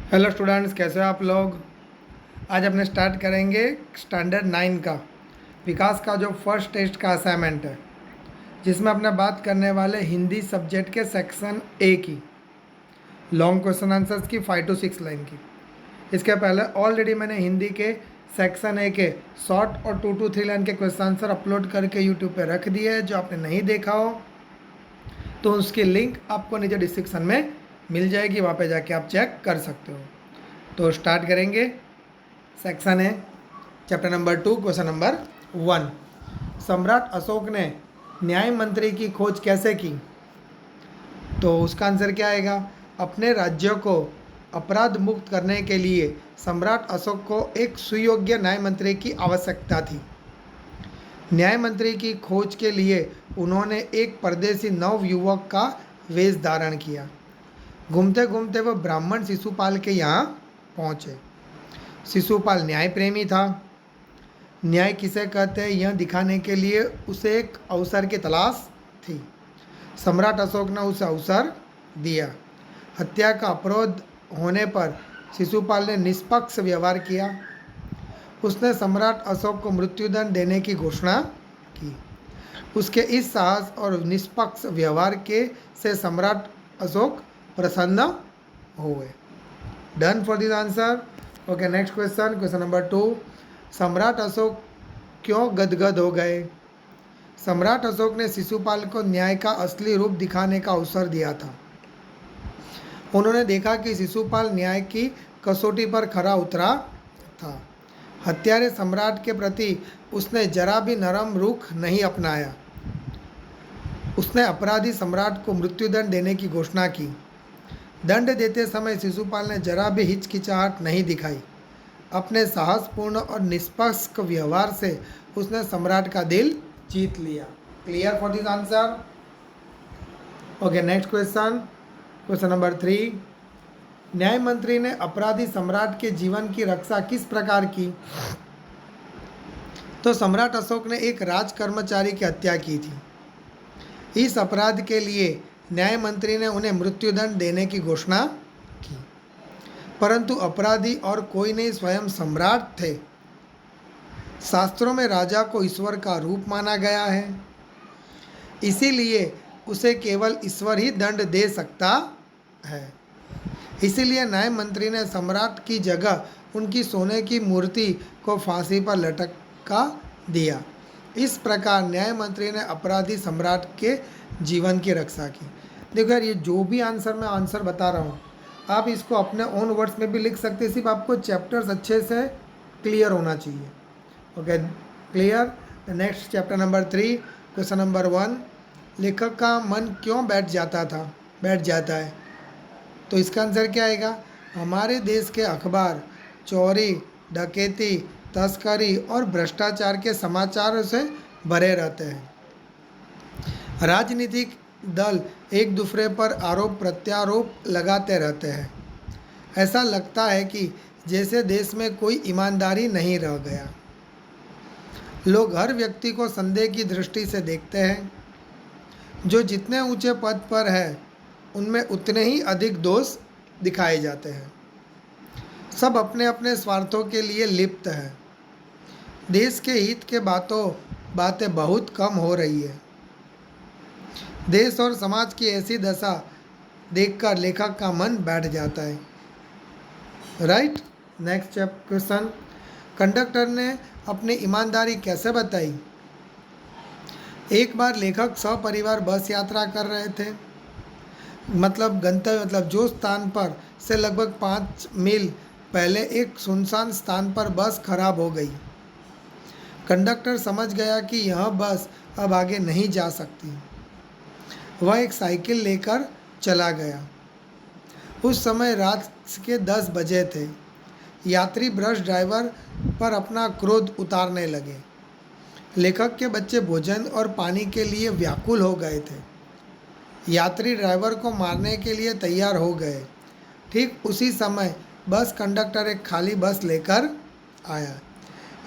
Hello students, कैसे हो आप लोग। आज अपने स्टार्ट करेंगे स्टैंडर्ड 9 का विकास का जो फर्स्ट टेस्ट का असाइनमेंट है, जिसमें अपने बात करने वाले हिंदी सब्जेक्ट के सेक्शन ए की लॉन्ग क्वेश्चन आंसर्स की 5 to 6 लाइन की। इसके पहले ऑलरेडी मैंने हिंदी के सेक्शन ए के शॉर्ट और 2 to 3 लाइन के क्वेश्चन आंसर अपलोड करके यूट्यूब पे रख दिए है। जो आपने नहीं देखा हो तो उसकी लिंक आपको नीचे डिस्क्रिप्शन में मिल जाएगी, वहाँ पे जाके आप चेक कर सकते हो। तो स्टार्ट करेंगे। सेक्शन है चैप्टर नंबर 2 क्वेश्चन नंबर 1। सम्राट अशोक ने न्याय मंत्री की खोज कैसे की? तो उसका आंसर क्या आएगा? अपने राज्य को अपराध मुक्त करने के लिए सम्राट अशोक को एक सुयोग्य न्याय मंत्री की आवश्यकता थी। न्याय मंत्री की खोज के लिए उन्होंने एक परदेसी नव युवक का वेश धारण किया। घूमते घूमते वह ब्राह्मण शिशुपाल के यहाँ पहुँचे। शिशुपाल न्याय प्रेमी था। न्याय किसे कहते हैं यह दिखाने के लिए उसे एक अवसर की तलाश थी। सम्राट अशोक ने उसे अवसर दिया। हत्या का अपराध होने पर शिशुपाल ने निष्पक्ष व्यवहार किया। उसने सम्राट अशोक को मृत्युदंड देने की घोषणा की। उसके इस साहस और निष्पक्ष व्यवहार के से सम्राट अशोक प्रसन्न हुए। Done for this answer. Okay, next question, question number 2। सम्राट अशोक क्यों गदगद हो गए? सम्राट अशोक ने शिशुपाल को न्याय का असली रूप दिखाने का अवसर दिया था। उन्होंने देखा कि शिशुपाल न्याय की कसौटी पर खरा उतरा था। हत्यारे सम्राट के प्रति उसने जरा भी नरम रुख नहीं अपनाया। उसने अपराधी सम्राट को मृत्युदंड देने की घोषणा की। दंड देते समय शिशुपाल ने जरा भी हिचकिचाहट नहीं दिखाई। अपने साहसपूर्ण और निष्पक्ष व्यवहार से उसने सम्राट का दिल जीत लिया। Clear for this answer. Okay, next question, question number 3। न्याय मंत्री ने अपराधी सम्राट के जीवन की रक्षा किस प्रकार की? तो सम्राट अशोक ने एक राज कर्मचारी की हत्या की थी। इस अपराध के लिए न्याय मंत्री ने उन्हें मृत्युदंड देने की घोषणा की, परंतु अपराधी और कोई नहीं, स्वयं सम्राट थे। शास्त्रों में राजा को ईश्वर का रूप माना गया है, इसीलिए उसे केवल ईश्वर ही दंड दे सकता है। इसीलिए न्याय मंत्री ने सम्राट की जगह उनकी सोने की मूर्ति को फांसी पर लटका दिया। इस प्रकार न्याय मंत्री ने अपराधी सम्राट के जीवन की रक्षा की। देखो यार, ये जो भी आंसर मैं आंसर बता रहा हूँ, आप इसको अपने ओन वर्ड्स में भी लिख सकते हैं। सिर्फ आपको चैप्टर्स अच्छे से क्लियर होना चाहिए। Okay, clear. Next, chapter number 3 question number 1। लेखक का मन क्यों बैठ जाता है? तो इसका आंसर क्या आएगा? हमारे देश के अखबार चोरी, डकैती, तस्करी और भ्रष्टाचार के समाचारों से भरे रहते हैं। राजनीतिक दल एक दूसरे पर आरोप प्रत्यारोप लगाते रहते हैं। ऐसा लगता है कि जैसे देश में कोई ईमानदारी नहीं रह गया। लोग हर व्यक्ति को संदेह की दृष्टि से देखते हैं। जो जितने ऊंचे पद पर है उनमें उतने ही अधिक दोष दिखाए जाते हैं। सब अपने अपने स्वार्थों के लिए लिप्त हैं। देश के हित के बातें बहुत कम हो रही है। देश और समाज की ऐसी दशा देखकर लेखक का मन बैठ जाता है। राइट। Next question. कंडक्टर ने अपनी ईमानदारी कैसे बताई? एक बार लेखक सपरिवार बस यात्रा कर रहे थे। गंतव्य जो स्थान पर से लगभग 5 मील पहले एक सुनसान स्थान पर बस खराब हो गई। कंडक्टर समझ गया कि यह बस अब आगे नहीं जा सकती। वह एक साइकिल लेकर चला गया। उस समय रात के 10 बजे थे। यात्री बस ड्राइवर पर अपना क्रोध उतारने लगे। लेखक के बच्चे भोजन और पानी के लिए व्याकुल हो गए थे। यात्री ड्राइवर को मारने के लिए तैयार हो गए। ठीक उसी समय बस कंडक्टर एक खाली बस लेकर आया।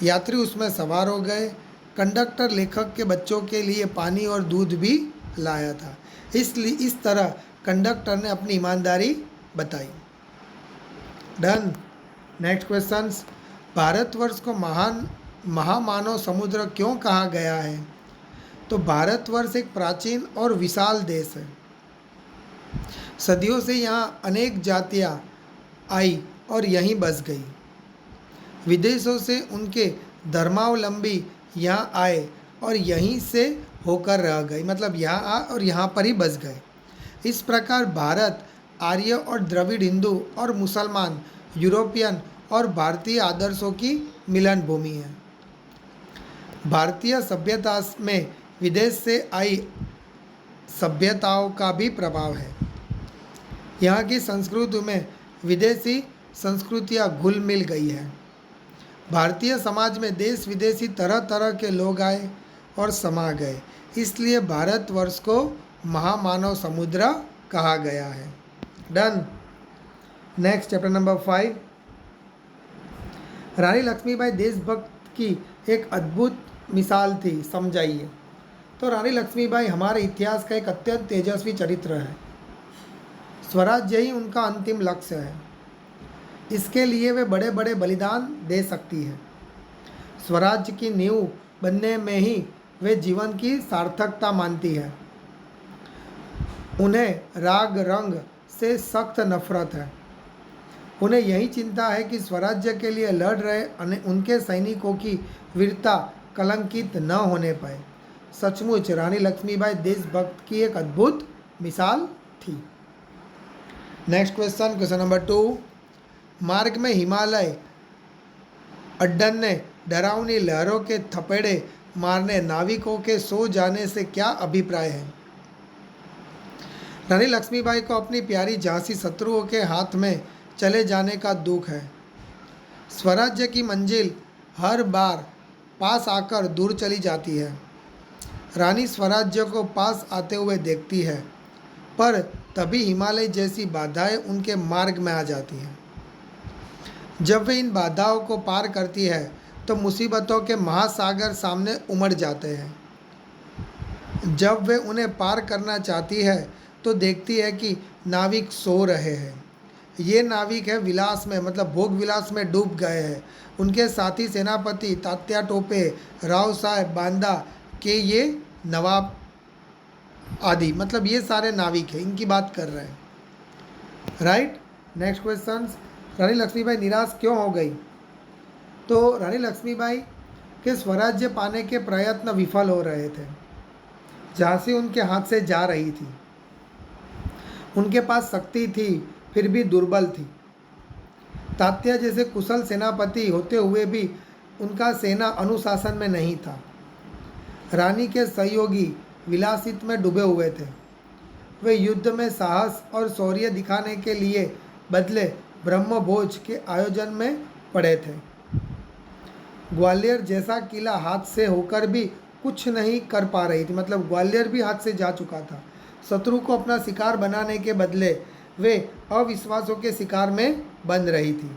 यात्री उसमें सवार हो गए। कंडक्टर लेखक के बच्चों के लिए पानी और दूध भी लाया था। इसलिए इस तरह कंडक्टर ने अपनी ईमानदारी बताई। डन। नेक्स्ट क्वेश्चन, भारतवर्ष को महामानव समुद्र क्यों कहा गया है? तो भारतवर्ष एक प्राचीन और विशाल देश है। सदियों से यहाँ अनेक जातियाँ आई और यहीं बस गई। विदेशों से उनके धर्मावलंबी यहाँ आए और यहीं से होकर रह गए, मतलब यहाँ आ और यहाँ पर ही बस गए। इस प्रकार भारत आर्य और द्रविड़, हिंदू और मुसलमान, यूरोपियन और भारतीय आदर्शों की मिलन भूमि है। भारतीय सभ्यता में विदेश से आई सभ्यताओं का भी प्रभाव है। यहाँ की संस्कृति में विदेशी संस्कृतियाँ घुल मिल गई है। भारतीय समाज में देश विदेशी तरह तरह के लोग आए और समा गए, इसलिए भारतवर्ष को महामानव समुद्र कहा गया है। डन। नेक्स्ट चैप्टर नंबर 5, रानी लक्ष्मीबाई देशभक्त की एक अद्भुत मिसाल थी, समझाइए। तो रानी लक्ष्मीबाई हमारे इतिहास का एक अत्यंत तेजस्वी चरित्र है। स्वराज्य ही उनका अंतिम लक्ष्य है। इसके लिए वे बड़े बड़े बलिदान दे सकती है। स्वराज्य की नींव बनने में ही वे जीवन की सार्थकता मानती है। उन्हें राग रंग से सख्त नफरत है। उन्हें यही चिंता है कि स्वराज्य के लिए लड़ रहे उनके सैनिकों की वीरता कलंकित न होने पाए। सचमुच रानी लक्ष्मीबाई देशभक्त की एक अद्भुत मिसाल थी। नेक्स्ट क्वेश्चन, क्वेश्चन नंबर 2, मार्ग में हिमालय अड्डन ने डरावनी लहरों के थपेड़े मारने नाविकों के सो जाने से क्या अभिप्राय है? रानी लक्ष्मीबाई को अपनी प्यारी झांसी शत्रुओं के हाथ में चले जाने का दुख है। स्वराज्य की मंजिल हर बार पास आकर दूर चली जाती है। रानी स्वराज्य को पास आते हुए देखती है, पर तभी हिमालय जैसी बाधाएं उनके मार्ग में आ जाती हैं। जब वे इन बाधाओं को पार करती है तो मुसीबतों के महासागर सामने उमड़ जाते हैं। जब वे उन्हें पार करना चाहती है तो देखती है कि नाविक सो रहे हैं। ये नाविक है विलास में, मतलब भोग विलास में डूब गए हैं। उनके साथी सेनापति तात्या टोपे, राव साहब बांदा के ये नवाब आदि, मतलब ये सारे नाविक हैं, इनकी बात कर रहे हैं। राइट। नेक्स्ट क्वेश्चन, रानी लक्ष्मीबाई निराश क्यों हो गई? तो रानी लक्ष्मीबाई के स्वराज्य पाने के प्रयत्न विफल हो रहे थे। झांसी उनके हाथ से जा रही थी। उनके पास शक्ति थी, फिर भी दुर्बल थी। तात्या जैसे कुशल सेनापति होते हुए भी उनका सेना अनुशासन में नहीं था। रानी के सहयोगी विलासित में डूबे हुए थे। वे युद्ध में साहस और शौर्य दिखाने के लिए बदले ब्रह्मभोज के आयोजन में पड़े थे। ग्वालियर जैसा किला हाथ से होकर भी कुछ नहीं कर पा रही थी, मतलब ग्वालियर भी हाथ से जा चुका था। शत्रु को अपना शिकार बनाने के बदले वे अविश्वासों के शिकार में बन रही थी।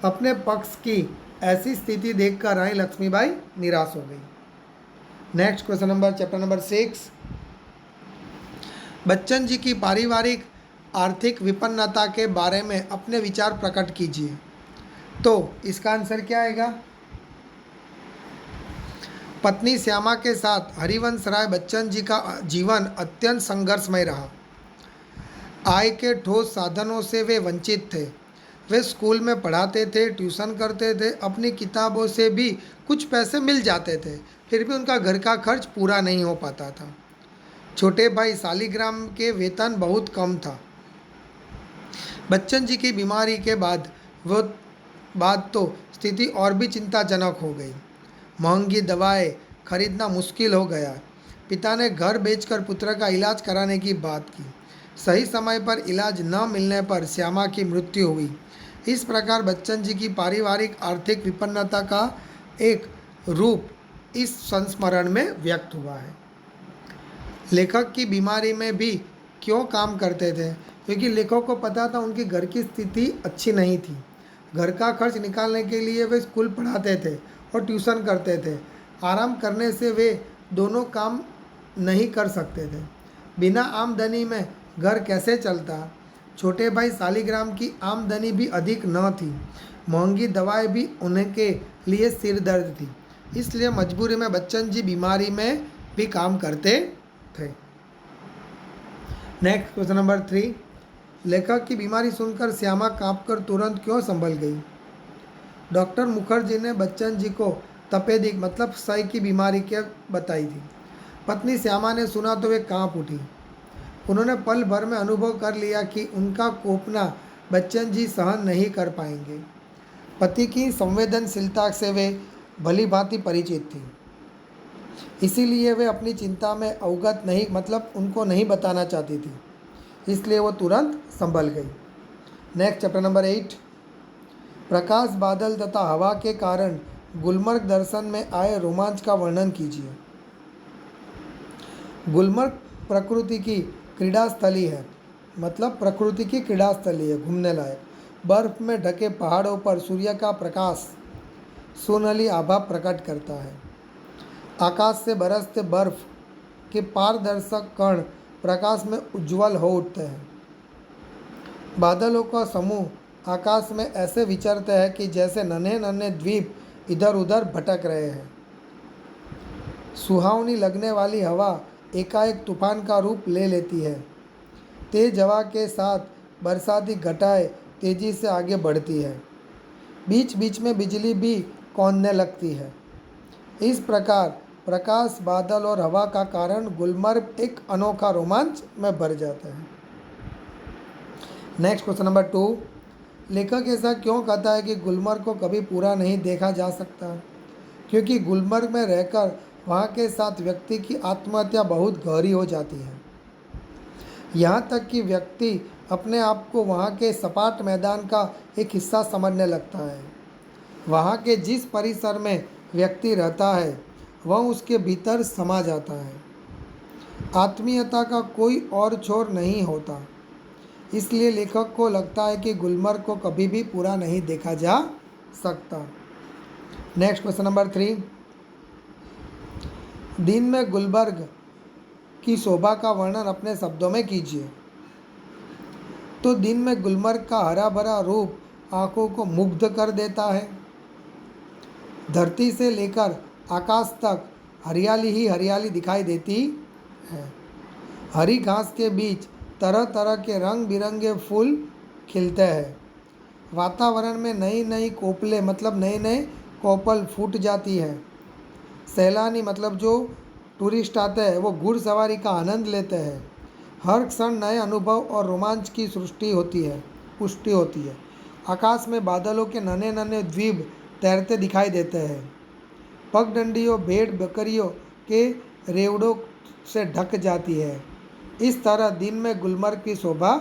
अपने पक्ष की ऐसी स्थिति देखकर रानी लक्ष्मीबाई निराश हो गई। Next question number, chapter number 6, Bachchan ji की पारिवारिक आर्थिक विपन्नता के बारे में अपने विचार प्रकट कीजिए। तो इसका आंसर क्या आएगा? पत्नी श्यामा के साथ हरिवंश राय बच्चन जी का जीवन अत्यंत संघर्षमय रहा। आय के ठोस साधनों से वे वंचित थे। वे स्कूल में पढ़ाते थे, ट्यूशन करते थे, अपनी किताबों से भी कुछ पैसे मिल जाते थे, फिर भी उनका घर का खर्च पूरा नहीं हो पाता था। छोटे भाई शालिग्राम के वेतन बहुत कम था। बच्चन जी की बीमारी के बाद तो स्थिति और भी चिंताजनक हो गई। महंगी दवाएं खरीदना मुश्किल हो गया। पिता ने घर बेचकर पुत्र का इलाज कराने की बात की। सही समय पर इलाज न मिलने पर श्यामा की मृत्यु हुई। इस प्रकार बच्चन जी की पारिवारिक आर्थिक विपन्नता का एक रूप इस संस्मरण में व्यक्त हुआ है। लेखक की बीमारी में भी क्यों काम करते थे? क्योंकि लेखक को पता था उनके घर की स्थिति अच्छी नहीं थी। घर का खर्च निकालने के लिए वे स्कूल पढ़ाते थे और ट्यूशन करते थे। आराम करने से वे दोनों काम नहीं कर सकते थे। बिना आमदनी में घर कैसे चलता? छोटे भाई शालिग्राम की आमदनी भी अधिक न थी, महंगी दवाएं भी उनके लिए सिर दर्द थी, इसलिए मजबूरी में बच्चन जी बीमारी में भी काम करते थे। नेक्स्ट क्वेश्चन नंबर 3, लेखक की बीमारी सुनकर श्यामा कांपकर तुरंत क्यों संभल गई? डॉक्टर मुखर्जी ने बच्चन जी को तपेदिक मतलब क्षय की बीमारी के बताई थी। पत्नी श्यामा ने सुना तो वे कांप उठी। उन्होंने पल भर में अनुभव कर लिया कि उनका कोपना बच्चन जी सहन नहीं कर पाएंगे। पति की संवेदनशीलता से वे भली भांति परिचित थी, इसीलिए वे अपनी चिंता में अवगत नहीं मतलब उनको नहीं बताना चाहती थी, इसलिए वो तुरंत संभल गई। नेक्स्ट चैप्टर नंबर 8, प्रकाश बादल तथा हवा के कारण गुलमर्ग दर्शन में आए रोमांच का वर्णन कीजिए। गुलमर्ग प्रकृति की क्रीड़ा स्थली है, मतलब प्रकृति की क्रीड़ा स्थली है, घूमने लायक। बर्फ में ढके पहाड़ों पर सूर्य का प्रकाश सोनली आभा प्रकट करता है। आकाश से बरसते बर्फ के पारदर्शक कण प्रकाश में उज्ज्वल हो उठते हैं। बादलों का समूह आकाश में ऐसे विचरते हैं कि जैसे नन्हे नन्हे द्वीप इधर उधर भटक रहे हैं। सुहावनी लगने वाली हवा एकाएक तूफान का रूप ले लेती है। तेज हवा के साथ बरसाती घटाएं तेजी से आगे बढ़ती है। बीच बीच में बिजली भी कौंधने लगती है। इस प्रकार प्रकाश, बादल और हवा का कारण गुलमर्ग एक अनोखा रोमांच में भर जाता है। नेक्स्ट क्वेश्चन नंबर 2, लेखक ऐसा क्यों कहता है कि गुलमर्ग को कभी पूरा नहीं देखा जा सकता? क्योंकि गुलमर्ग में रहकर वहाँ के साथ व्यक्ति की आत्महत्या बहुत गहरी हो जाती है। यहाँ तक कि व्यक्ति अपने आप को वहाँ के सपाट मैदान का एक हिस्सा समझने लगता है। वहाँ के जिस परिसर में व्यक्ति रहता है वह उसके भीतर समा जाता है। आत्मीयता का कोई और छोर नहीं होता, इसलिए लेखक को लगता है कि गुलमर्ग को कभी भी पूरा नहीं देखा जा सकता। नेक्स्ट क्वेश्चन नंबर 3, दिन में गुलमर्ग की शोभा का वर्णन अपने शब्दों में कीजिए। तो दिन में गुलमर्ग का हरा भरा रूप आंखों को मुग्ध कर देता है। धरती से लेकर आकाश तक हरियाली ही हरियाली दिखाई देती है। हरी घास के बीच तरह तरह के रंग बिरंगे फूल खिलते हैं। वातावरण में नई नई कोपलें मतलब नए नए कोपल फूट जाती है। सैलानी मतलब जो टूरिस्ट आते हैं वो घुड़सवारी का आनंद लेते हैं। हर क्षण नए अनुभव और रोमांच की पुष्टि होती है। आकाश में बादलों के नन्हे नन्हे द्वीप तैरते दिखाई देते हैं। पगडंडियों भेड़ बकरियों के रेवड़ों से ढक जाती है। इस तरह दिन में गुलमर्ग की शोभा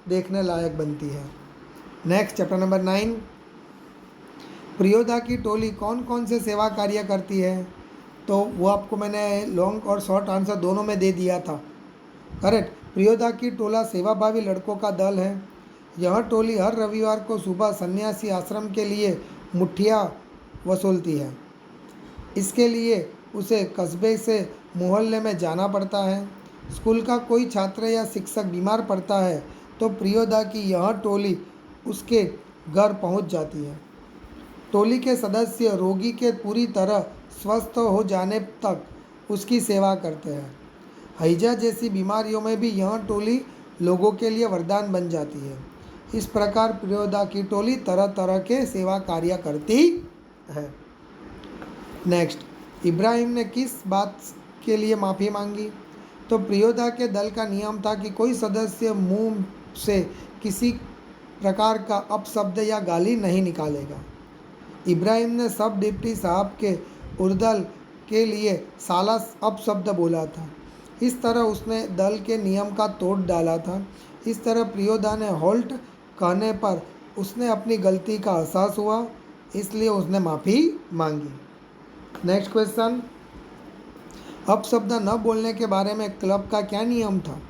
देखने लायक बनती है। नेक्स्ट चैप्टर नंबर 9, प्रियोदा की टोली कौन कौन से सेवा कार्य करती है? तो वो आपको मैंने लॉन्ग और शॉर्ट आंसर दोनों में दे दिया था। करेक्ट। प्रियोदा की टोला सेवाभावी लड़कों का दल है। यह टोली हर रविवार को सुबह सन्यासी आश्रम के लिए मुठ्ठियाँ वसूलती है। इसके लिए उसे कस्बे से मोहल्ले में जाना पड़ता है। स्कूल का कोई छात्र या शिक्षक बीमार पड़ता है तो प्रियोदा की यह टोली उसके घर पहुंच जाती है। टोली के सदस्य रोगी के पूरी तरह स्वस्थ हो जाने तक उसकी सेवा करते हैं। हैजा जैसी बीमारियों में भी यह टोली लोगों के लिए वरदान बन जाती है। इस प्रकार प्रियोदा की टोली तरह तरह के सेवा कार्य करती है। नेक्स्ट, इब्राहिम ने किस बात के लिए माफ़ी मांगी? तो प्रियोदा के दल का नियम था कि कोई सदस्य मुंह से किसी प्रकार का अपशब्द या गाली नहीं निकालेगा। इब्राहिम ने सब डिप्टी साहब के उर्दल के लिए साला अपशब्द बोला था। इस तरह उसने दल के नियम का तोड़ डाला था। इस तरह प्रियोदा ने होल्ट कहने पर उसने अपनी गलती का एहसास हुआ, इसलिए उसने माफ़ी मांगी। नेक्स्ट क्वेश्चन, अपशब्द न बोलने के बारे में क्लब का क्या नियम था?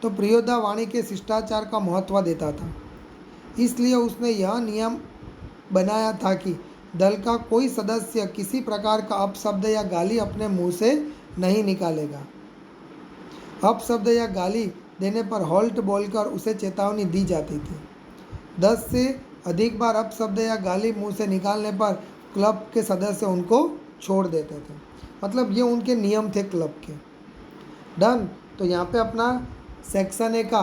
तो प्रियोदा वाणी के शिष्टाचार का महत्व देता था, इसलिए उसने यह नियम बनाया था कि दल का कोई सदस्य किसी प्रकार का अपशब्द या गाली अपने मुंह से नहीं निकालेगा। अपशब्द या गाली देने पर हॉल्ट बोलकर उसे चेतावनी दी जाती थी। 10 से अधिक बार अपशब्द या गाली मुंह से निकालने पर क्लब के सदस्य उनको छोड़ देते थे। मतलब ये उनके नियम थे क्लब के। डन। तो यहाँ पे अपना सेक्शन ए का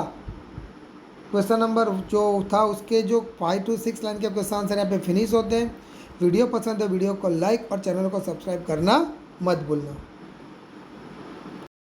क्वेश्चन नंबर जो था उसके जो 5 to 6 लाइन के क्वेश्चन आंसर यहाँ पे फिनिश होते हैं। वीडियो पसंद है वीडियो को लाइक और चैनल को सब्सक्राइब करना मत भूलना।